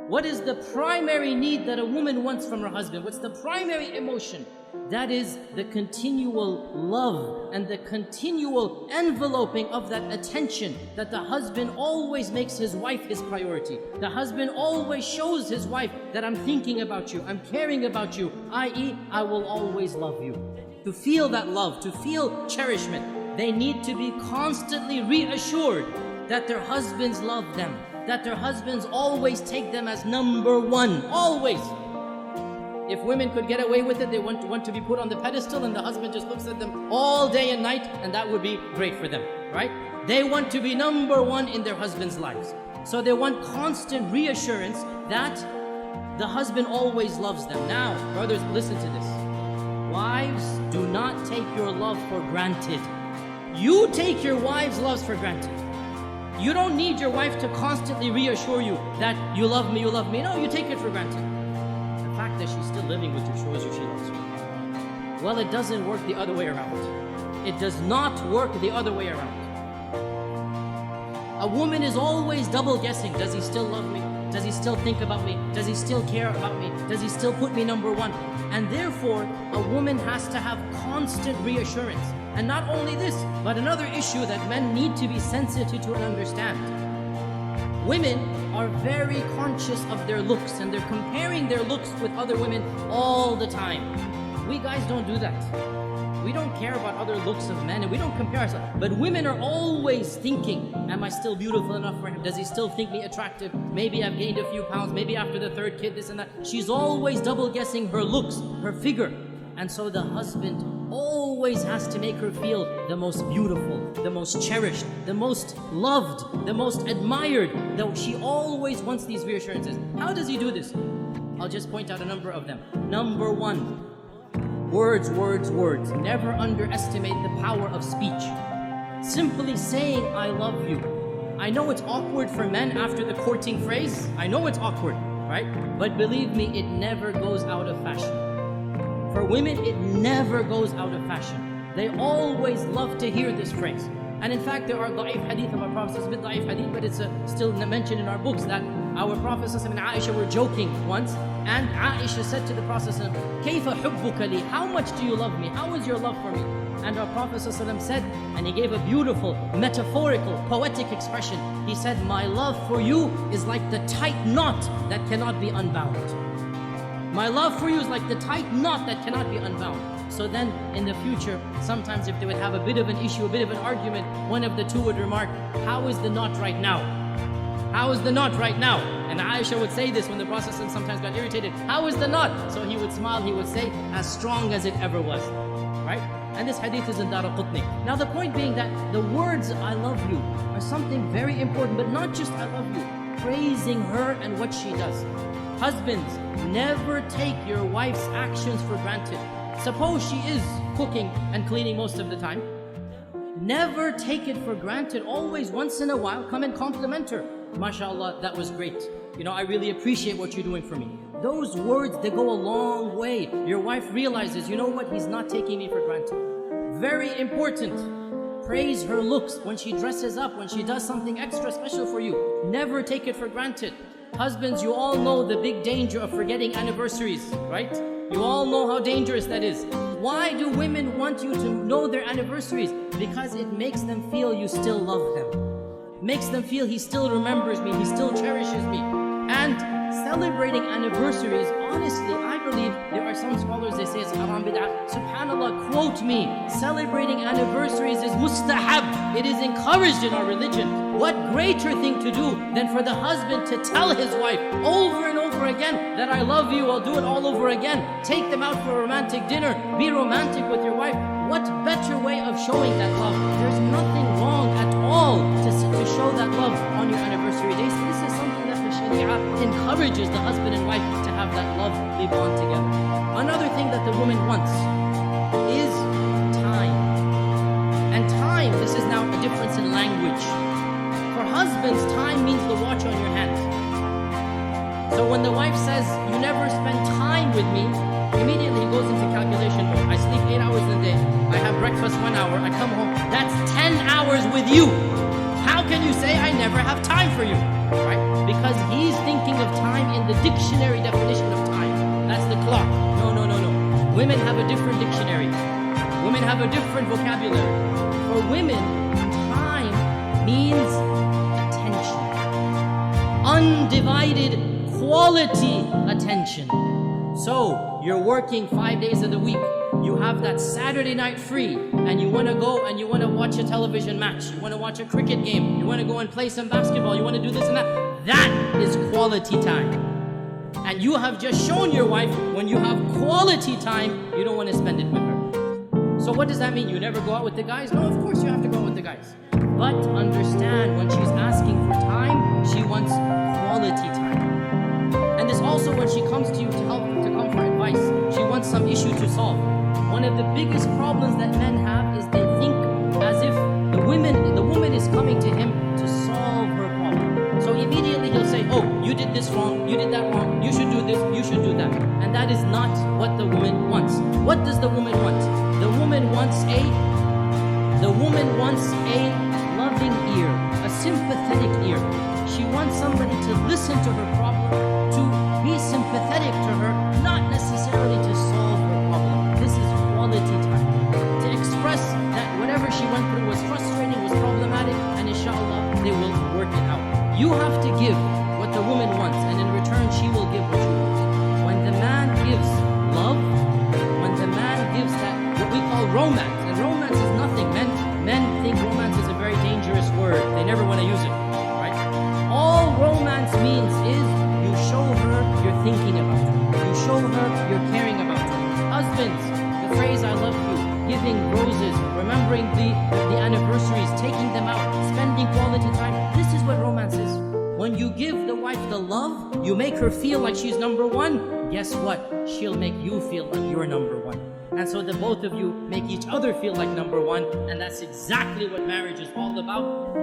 What is the primary need that a woman wants from her husband? What's the primary emotion? That is the continual love and the continual enveloping of that attention, that the husband always makes his wife his priority. The husband always shows his wife that I'm thinking about you, I'm caring about you, i.e., I will always love you. To feel that love, to feel cherishment, they need to be constantly reassured that their husbands love them, that their husbands always take them as number one, always. If women could get away with it, they want to be put on the pedestal and the husband just looks at them all day and night, and that would be great for them, right? They want to be number one in their husbands' lives. So they want constant reassurance that the husband always loves them. Now, brothers, listen to this. Wives, do not take your love for granted. You take your wives' loves for granted. You don't need your wife to constantly reassure you that you love me, you love me. No, you take it for granted. The fact that she's still living with you shows you she loves you. Well, it doesn't work the other way around. It does not work the other way around. A woman is always double guessing. Does he still love me? Does he still think about me? Does he still care about me? Does he still put me number one? And therefore, a woman has to have constant reassurance. And not only this, but another issue that men need to be sensitive to and understand. Women are very conscious of their looks, and they're comparing their looks with other women all the time. We guys don't do that. We don't care about other looks of men, and we don't compare ourselves. But women are always thinking, am I still beautiful enough for him? Does he still think me attractive? Maybe I've gained a few pounds, maybe after the third kid, this and that. She's always double guessing her looks, her figure. And so the husband always has to make her feel the most beautiful, the most cherished, the most loved, the most admired. Though she always wants these reassurances. How does he do this? I'll just point out a number of them. Number one, words, words, words. Never underestimate the power of speech. Simply saying, I love you. I know it's awkward for men after the courting phrase. I know it's awkward, right? But believe me, it never goes out of fashion. For women, it never goes out of fashion. They always love to hear this phrase. And in fact, there are da'if hadith of our Prophet, it's a bit da'if hadith, but it's still mentioned in our books that our Prophet and Aisha were joking once, and Aisha said to the Prophet, كَيْفَ حُبُّكَ لِي? How much do you love me? How is your love for me? And our Prophet said, and he gave a beautiful, metaphorical, poetic expression. He said, my love for you is like the tight knot that cannot be unbound. My love for you is like the tight knot that cannot be unbound. So then, in the future, sometimes if they would have a bit of an issue, a bit of an argument, one of the two would remark, how is the knot right now? How is the knot right now? And Aisha would say this when the Prophet sometimes got irritated. How is the knot? So he would smile, he would say, as strong as it ever was. Right? And this hadith is in Daraqutni. Now the point being that the words, I love you, are something very important, but not just I love you. Praising her and what she does. Husbands, never take your wife's actions for granted. Suppose she is cooking and cleaning most of the time. Never take it for granted. Always, once in a while, come and compliment her. MashaAllah, that was great. You know, I really appreciate what you're doing for me. Those words, they go a long way. Your wife realizes, you know what, he's not taking me for granted. Very important. Praise her looks when she dresses up, when she does something extra special for you. Never take it for granted. Husbands, you all know the big danger of forgetting anniversaries, right? You all know how dangerous that is. Why do women want you to know their anniversaries? Because it makes them feel you still love them. It makes them feel he still remembers me, he still cherishes me. And celebrating anniversaries, honestly, I believe there are some scholars, they say it's haram bid'ah. SubhanAllah, quote me, celebrating anniversaries is mustahab. It is encouraged in our religion. What greater thing to do than for the husband to tell his wife over and over again that I love you, I'll do it all over again. Take them out for a romantic dinner. Be romantic with your wife. What better way of showing that love? There's nothing wrong at all to show that love on your anniversary days. This is something that the Sharia encourages the husband and wife to have that lovely bond together. Another thing that the woman wants is time. And time, this is now a difference in language. For husbands, time means the watch on your hand. So when the wife says, you never spend time with me, immediately he goes into calculation mode. I sleep 8 hours in the day. I have breakfast 1 hour. I come home. That's 10 hours with you. How can you say, I never have time for you, right? Because he's thinking of time in the dictionary definition of time. That's the clock. No, no, no, no. Women have a different dictionary. Women have a different vocabulary. For women, time means attention. Undivided quality attention. So, you're working 5 days of the week. You have that Saturday night free, and you want to go and you want to watch a television match. You want to watch a cricket game. You want to go and play some basketball. You want to do this and that. That is quality time. And you have just shown your wife when you have quality time, you don't want to spend it with her. So what does that mean? You never go out with the guys? No, of course you have to go out with the guys. But understand, when she's asking for time, she wants quality time. And this also when she comes to you to come for advice, she wants some issue to solve. One of the biggest problems that men have is they think as if the woman is coming to him to solve her problem. So immediately he'll say, oh, you did this wrong, you did that wrong, you should do this, you should do that. And that is not what the woman wants. What does the woman want? The woman wants a loving ear, a sympathetic ear. She wants somebody to listen to her problem, to be sympathetic to her, not necessarily to solve her problem. This is quality time. To express that whatever she went through was frustrating, was problematic, and inshallah, they will work it out. You have to give what the woman wants, and in return, she will give what you want. When the man gives love, when the man gives that, what we call romance, and romance is nothing. Men think romance is a very dangerous word. They never want to use it, right? All romance means is you show her you're thinking about her. You show her you're caring about her. Husbands, the phrase I love you, giving roses, remembering the anniversaries, taking them out, spending quality time. This is what romance is. When you give the wife the love, you make her feel like she's number one. Guess what? She'll make you feel like you're number one. And so the both of you make each other feel like number one. And that's exactly what marriage is all about.